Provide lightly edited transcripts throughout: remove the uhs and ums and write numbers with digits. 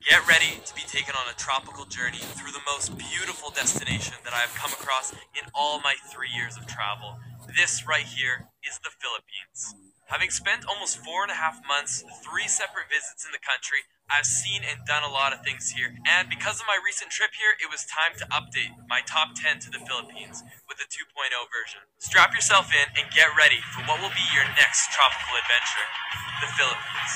Get ready to be taken on a tropical journey through the most beautiful destination that I have come across in all my 3 years of travel. This right here is the Philippines. Having spent almost 4.5 months, 3 separate visits in the country, I've seen and done a lot of things here, and because of my recent trip here, it was time to update my top 10 to the Philippines with the 2.0 version. Strap yourself in and get ready for what will be your next tropical adventure, the Philippines.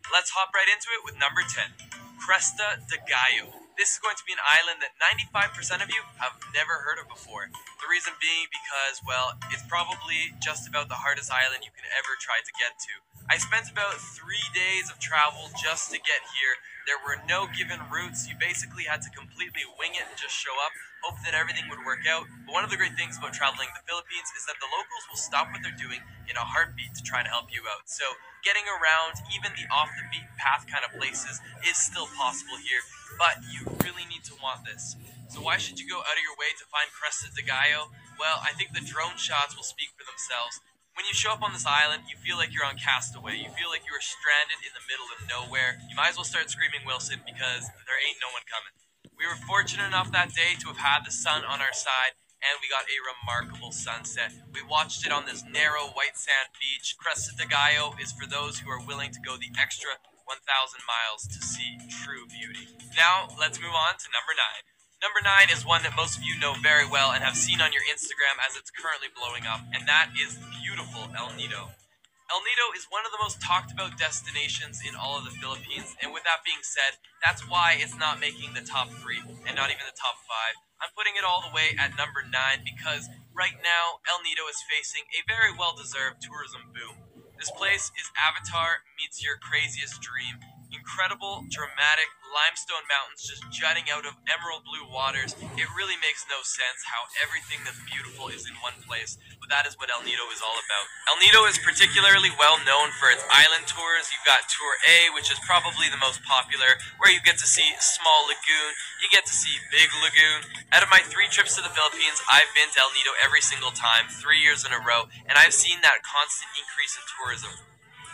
Let's hop right into it with number 10, Crescent de Gallo. This is going to be an island that 95% of you have never heard of before. The reason being because, well, it's probably just about the hardest island you can ever try to get to. I spent about 3 days of travel just to get here. There were no given routes. You basically had to completely wing it and just show up, hope that everything would work out. But one of the great things about traveling the Philippines is that the locals will stop what they're doing in a heartbeat to try to help you out. So getting around even the off the beaten path kind of places is still possible here, but you really need to want this. So why should you go out of your way to find Crescent de Gallo? Well, I think the drone shots will speak for themselves. When you show up on this island, you feel like you're on Castaway. You feel like you are stranded in the middle of nowhere. You might as well start screaming Wilson because there ain't no one coming. We were fortunate enough that day to have had the sun on our side, and we got a remarkable sunset. We watched it on this narrow white sand beach. Crescent de Gallo is for those who are willing to go the extra 1,000 miles to see true beauty. Now, let's move on to number 9. Number 9 is one that most of you know very well and have seen on your Instagram as it's currently blowing up, and that is beautiful El Nido. El Nido is one of the most talked about destinations in all of the Philippines, and with that being said, that's why it's not making the top 3 and not even the top 5. I'm putting it all the way at number 9 because right now El Nido is facing a very well-deserved tourism boom. This place is Avatar meets your craziest dream. Incredible, dramatic limestone mountains just jutting out of emerald blue waters. It really makes no sense how everything that's beautiful is in one place, but that is what El Nido is all about. El Nido is particularly well known for its island tours. You've got Tour A, which is probably the most popular, where you get to see Small Lagoon, you get to see Big Lagoon. Out of my 3 trips to the Philippines, I've been to El Nido every single time, 3 years in a row, and I've seen that constant increase in tourism.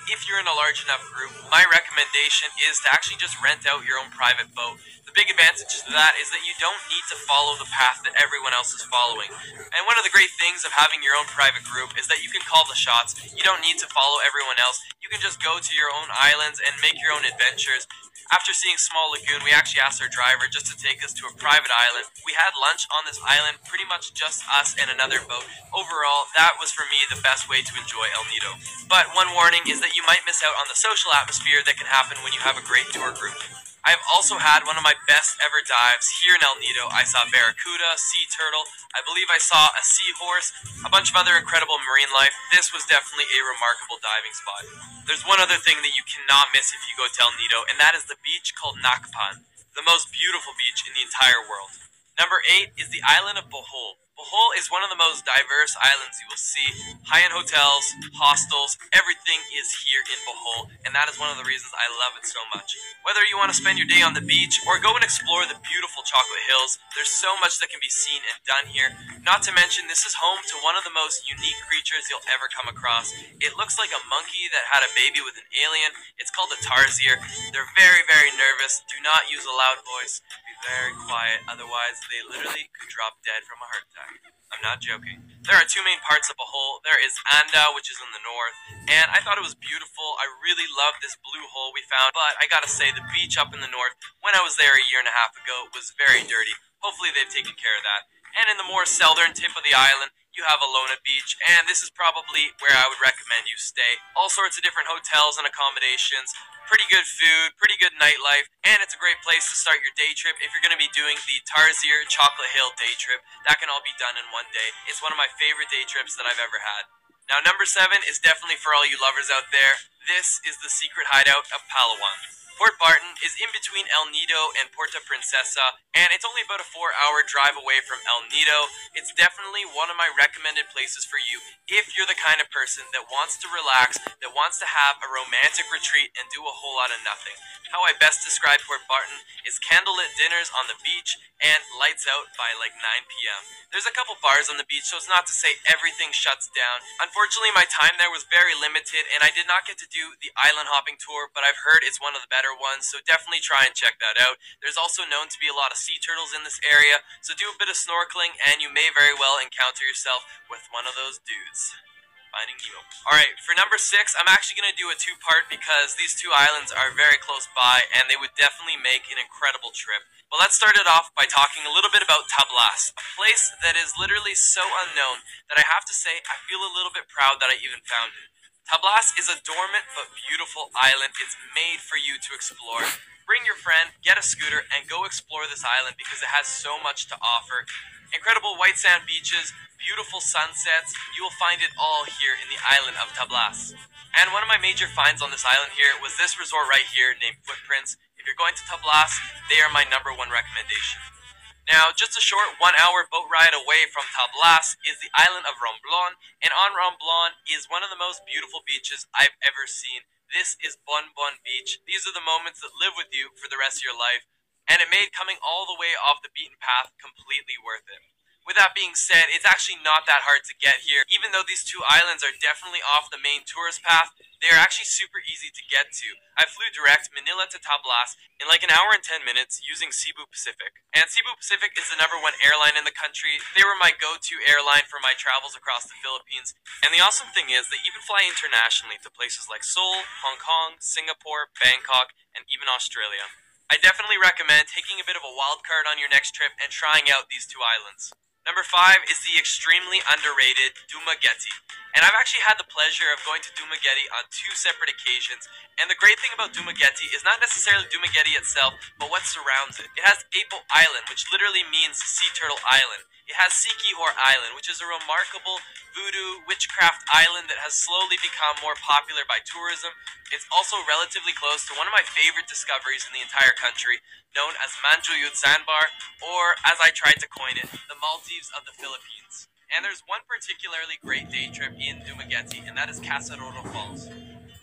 If you're in a large enough group, my recommendation is to actually just rent out your own private boat. The big advantage to that is that you don't need to follow the path that everyone else is following. And one of the great things of having your own private group is that you can call the shots. You don't need to follow everyone else. You can just go to your own islands and make your own adventures. After seeing Small Lagoon, we actually asked our driver just to take us to a private island. We had lunch on this island, pretty much just us and another boat. Overall, that was for me the best way to enjoy El Nido. But one warning is that you might miss out on the social atmosphere that can happen when you have a great tour group. I've also had one of my best ever dives here in El Nido. I saw barracuda, sea turtle, I believe I saw a seahorse, a bunch of other incredible marine life. This was definitely a remarkable diving spot. There's one other thing that you cannot miss if you go to El Nido, and that is the beach called Nakpan, the most beautiful beach in the entire world. Number 8 is the island of Bohol. Bohol is one of the most diverse islands you will see. High-end hotels, hostels, everything is here in Bohol, and that is one of the reasons I love it so much. Whether you want to spend your day on the beach or go and explore the beautiful chocolate hills, there's so much that can be seen and done here. Not to mention, this is home to one of the most unique creatures you'll ever come across. It looks like a monkey that had a baby with an alien. It's called a tarsier. They're very, very nervous. Do not use a loud voice. Be very quiet, otherwise they literally could drop dead from a heart attack. I'm not joking. There are 2 main parts of Bohol. There is Anda, which is in the north, and I thought it was beautiful. I really loved this blue hole we found, but I gotta say, the beach up in the north, when I was there a year and a half ago, was very dirty. Hopefully they've taken care of that. And in the more southern tip of the island, you have Alona Beach, and this is probably where I would recommend you stay. All sorts of different hotels and accommodations, pretty good food, pretty good nightlife, and it's a great place to start your day trip if you're going to be doing the Tarsier Chocolate Hill day trip. That can all be done in one day. It's one of my favorite day trips that I've ever had. Now, number 7 is definitely for all you lovers out there. This is the secret hideout of Palawan. Port Barton is in between El Nido and Puerto Princesa, and it's only about a 4-hour drive away from El Nido. It's definitely one of my recommended places for you if you're the kind of person that wants to relax, that wants to have a romantic retreat and do a whole lot of nothing. How I best describe Port Barton is candlelit dinners on the beach and lights out by like 9 p.m. There's a couple bars on the beach, so it's not to say everything shuts down. Unfortunately, my time there was very limited, and I did not get to do the island hopping tour, but I've heard it's one of the better better ones, so definitely try and check that out. There's also known to be a lot of sea turtles in this area, so do a bit of snorkeling and you may very well encounter yourself with one of those dudes. Finding Nemo. Alright, for number 6, I'm actually going to do a two-part because these two islands are very close by and they would definitely make an incredible trip. But let's start it off by talking a little bit about Tablas, a place that is literally so unknown that I have to say I feel a little bit proud that I even found it. Tablas is a dormant but beautiful island. It's made for you to explore. Bring your friend, get a scooter, and go explore this island because it has so much to offer. Incredible white sand beaches, beautiful sunsets, you will find it all here in the island of Tablas. And one of my major finds on this island here was this resort right here named Footprints. If you're going to Tablas, they are my #1 recommendation. Now, just a short 1-hour boat ride away from Tablas is the island of Romblon, and on Romblon is one of the most beautiful beaches I've ever seen. This is Bonbon Beach. These are the moments that live with you for the rest of your life, and it made coming all the way off the beaten path completely worth it. With that being said, it's actually not that hard to get here. Even though these two islands are definitely off the main tourist path, they are actually super easy to get to. I flew direct Manila to Tablas in like 1 hour and 10 minutes using Cebu Pacific. And Cebu Pacific is the #1 airline in the country. They were my go-to airline for my travels across the Philippines. And the awesome thing is they even fly internationally to places like Seoul, Hong Kong, Singapore, Bangkok, and even Australia. I definitely recommend taking a bit of a wild card on your next trip and trying out these two islands. Number 5 is the extremely underrated Dumaguete. And I've actually had the pleasure of going to Dumaguete on 2 separate occasions. And the great thing about Dumaguete is not necessarily Dumaguete itself, but what surrounds it. It has Apo Island, which literally means Sea Turtle Island. It has Sikihor Island, which is a remarkable voodoo witchcraft island that has slowly become more popular by tourism. It's also relatively close to one of my favorite discoveries in the entire country, known as Manjuyut Sandbar, or as I tried to coin it, the Maldives of the Philippines. And there's one particularly great day trip in Dumaguete, and that is Casaroro Falls.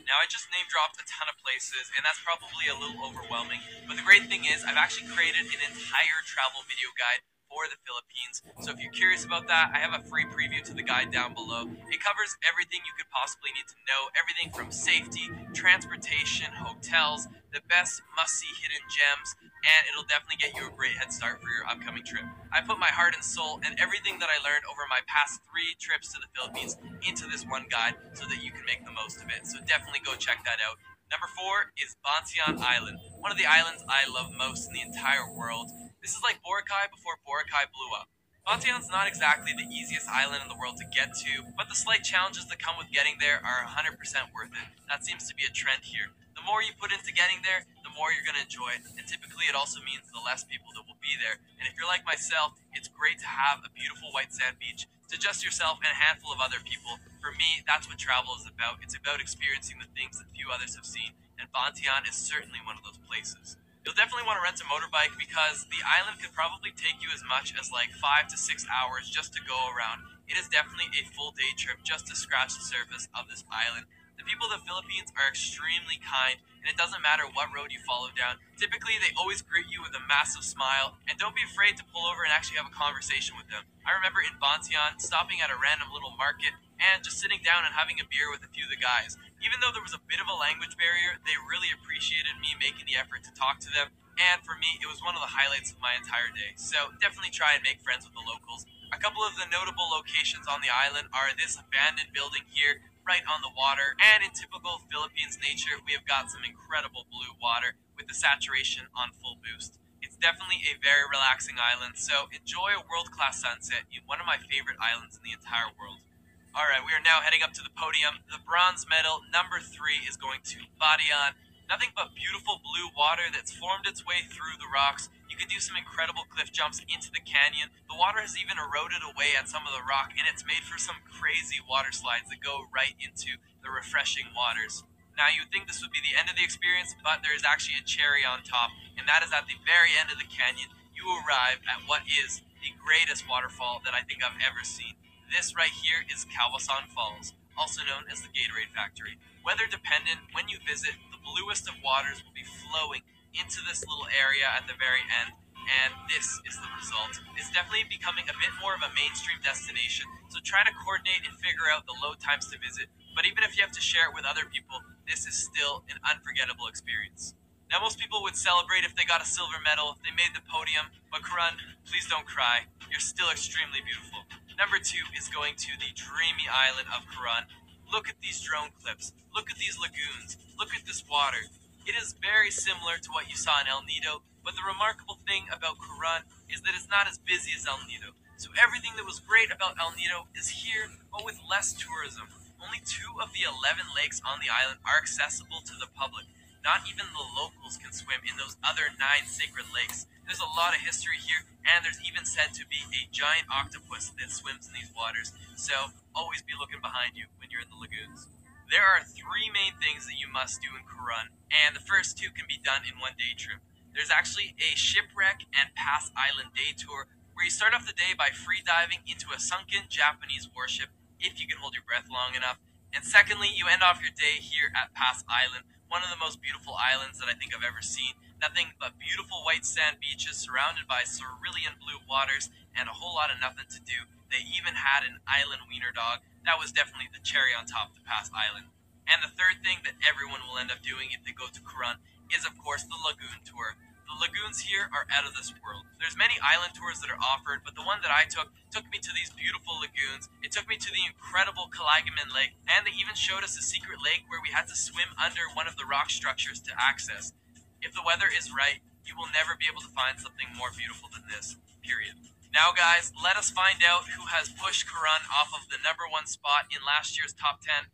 Now, I just name-dropped a ton of places, and that's probably a little overwhelming, but the great thing is I've actually created an entire travel video guide for the Philippines. So if you're curious about that, I have a free preview to the guide down below. It covers everything you could possibly need to know, everything from safety, transportation, hotels, the best must-see hidden gems, and it'll definitely get you a great head start for your upcoming trip. I put my heart and soul and everything that I learned over my past 3 trips to the Philippines into this one guide so that you can make the most of it. So definitely go check that out. Number 4 is Bontang Island, one of the islands I love most in the entire world. This is like Boracay before Boracay blew up. Bontang's not exactly the easiest island in the world to get to, but the slight challenges that come with getting there are 100% worth it. That seems to be a trend here. The more you put into getting there, the more you're going to enjoy it, and typically it also means the less people that will be there. And if you're like myself, it's great to have a beautiful white sand beach to just yourself and a handful of other people. For me, that's what travel is about. It's about experiencing the things that few others have seen, and Bontang is certainly one of those places. You'll definitely want to rent a motorbike because the island could probably take you as much as like 5 to 6 hours just to go around. It is definitely a full day trip just to scratch the surface of this island. The people of the Philippines are extremely kind, and it doesn't matter what road you follow down. Typically, they always greet you with a massive smile, and don't be afraid to pull over and actually have a conversation with them. I remember in Bontang stopping at a random little market and just sitting down and having a beer with a few of the guys. Even though there was a bit of a language barrier, they really appreciated me making the effort to talk to them, and for me, it was one of the highlights of my entire day. So definitely try and make friends with the locals. A couple of the notable locations on the island are this abandoned building here, right on the water, and in typical Philippines nature, we have got some incredible blue water with the saturation on full boost. It's definitely a very relaxing island, so enjoy a world-class sunset in one of my favorite islands in the entire world. Alright, we are now heading up to the podium. The bronze medal, number 3, is going to Barton. Nothing but beautiful blue water that's formed its way through the rocks. You can do some incredible cliff jumps into the canyon. The water has even eroded away at some of the rock, and it's made for some crazy water slides that go right into the refreshing waters. Now, you'd think this would be the end of the experience, but there is actually a cherry on top, and that is at the very end of the canyon. You arrive at what is the greatest waterfall that I think I've ever seen. This right here is Kawasan Falls, also known as the Gatorade Factory. Weather dependent, when you visit, the bluest of waters will be flowing into this little area at the very end, and this is the result. It's definitely becoming a bit more of a mainstream destination, so try to coordinate and figure out the low times to visit, but even if you have to share it with other people, this is still an unforgettable experience. Now, most people would celebrate if they got a silver medal, if they made the podium, but Koran, please don't cry. You're still extremely beautiful. Number 2 is going to the dreamy island of Koran. Look at these drone clips. Look at these lagoons. Look at this water. It is very similar to what you saw in El Nido, but the remarkable thing about Koran is that it's not as busy as El Nido. So everything that was great about El Nido is here, but with less tourism. Only 2 of the 11 lakes on the island are accessible to the public. Not even the locals can swim in those other 9 sacred lakes. There's a lot of history here, and there's even said to be a giant octopus that swims in these waters, so always be looking behind you when you're in the lagoons. There are 3 main things that you must do in Koran, and the first 2 can be done in one day trip. There's actually a shipwreck and Pass Island day tour, where you start off the day by free diving into a sunken Japanese warship, if you can hold your breath long enough. And secondly, you end off your day here at Pass Island, one of the most beautiful islands that I think I've ever seen. Nothing but beautiful white sand beaches surrounded by cerulean blue waters and a whole lot of nothing to do. They even had an island wiener dog. That was definitely the cherry on top to Pass Island. And the third thing that everyone will end up doing if they go to Koran is, of course, the lagoon tour. The lagoons here are out of this world. There's many island tours that are offered, but the one that I took me to these beautiful lagoons. It took me to the incredible Kalagaman Lake, and they even showed us a secret lake where we had to swim under one of the rock structures to access. If the weather is right, you will never be able to find something more beautiful than this, period. Now guys, let us find out who has pushed Koran off of the number 1 spot in last year's top 10.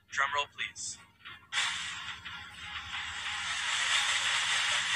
Drumroll please.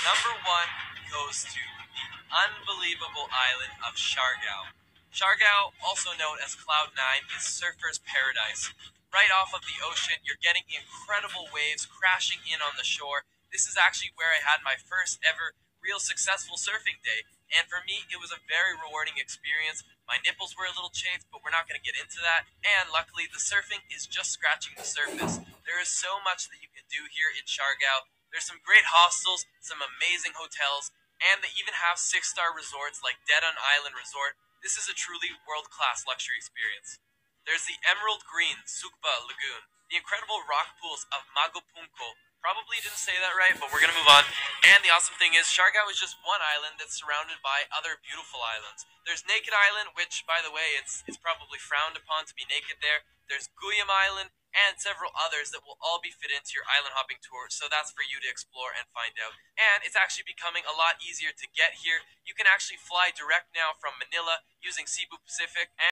Number 1 goes to the unbelievable island of Sharkaw. Sharkaw, also known as Cloud 9, is surfer's paradise. Right off of the ocean, you're getting incredible waves crashing in on the shore. This is actually where I had my first ever real successful surfing day, and for me, it was a very rewarding experience. My nipples were a little chafed, but we're not going to get into that, and luckily, the surfing is just scratching the surface. There is so much that you can do here in Sharkaw. There's some great hostels, some amazing hotels, and they even have 6-star resorts like Dedan Island Resort. This is a truly world-class luxury experience. There's the emerald green Sukba Lagoon, the incredible rock pools of Magopunko. Probably didn't say that right, but we're going to move on. And the awesome thing is, Sharkaw is just one island that's surrounded by other beautiful islands. There's Naked Island, which, by the way, it's probably frowned upon to be naked there. There's Guyam Island, and several others that will all be fit into your island hopping tour, so that's for you to explore and find out. And it's actually becoming a lot easier to get here. You can actually fly direct now from Manila using Cebu Pacific, and